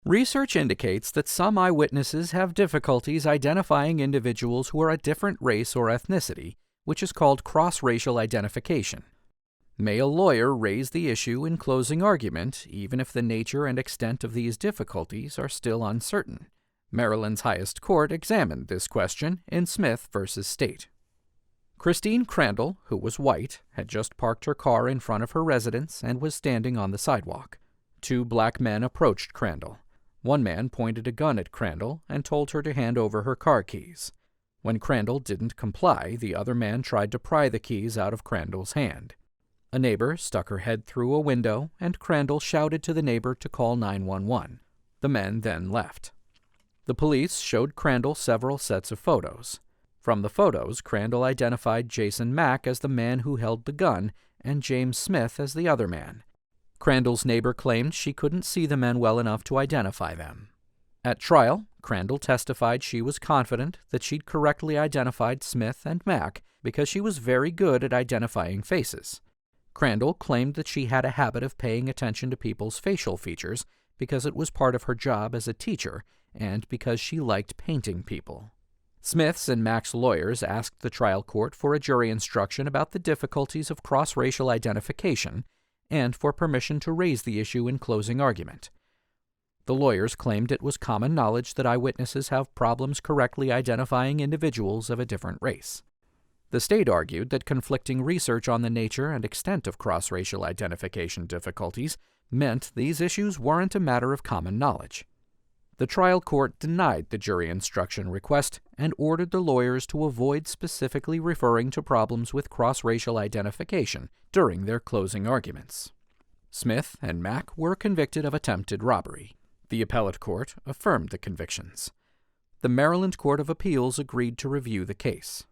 Research indicates that some eyewitnesses have difficulties identifying individuals who are a different race or ethnicity, which is called cross-racial identification. May a lawyer raise the issue in closing argument, even if the nature and extent of these difficulties are still uncertain? Maryland's highest court examined this question in Smith v. State. Christine Crandall, who was white, had just parked her car in front of her residence and was standing on the sidewalk. Two black men approached Crandall. One man pointed a gun at Crandall and told her to hand over her car keys. When Crandall didn't comply, the other man tried to pry the keys out of Crandall's hand. A neighbor stuck her head through a window, and Crandall shouted to the neighbor to call 911. The men then left. The police showed Crandall several sets of photos. From the photos, Crandall identified Jason Mack as the man who held the gun and James Smith as the other man. Crandall's neighbor claimed she couldn't see the men well enough to identify them. At trial, Crandall testified she was confident that she'd correctly identified Smith and Mack because she was very good at identifying faces. Crandall claimed that she had a habit of paying attention to people's facial features because it was part of her job as a teacher and because she liked painting people. Smith's and Mack's lawyers asked the trial court for a jury instruction about the difficulties of cross-racial identification and for permission to raise the issue in closing argument. The lawyers claimed it was common knowledge that eyewitnesses have problems correctly identifying individuals of a different race. The state argued that conflicting research on the nature and extent of cross-racial identification difficulties meant these issues weren't a matter of common knowledge. The trial court denied the jury instruction request and ordered the lawyers to avoid specifically referring to problems with cross-racial identification during their closing arguments. Smith and Mack were convicted of attempted robbery. The appellate court affirmed the convictions. The Maryland Court of Appeals agreed to review the case.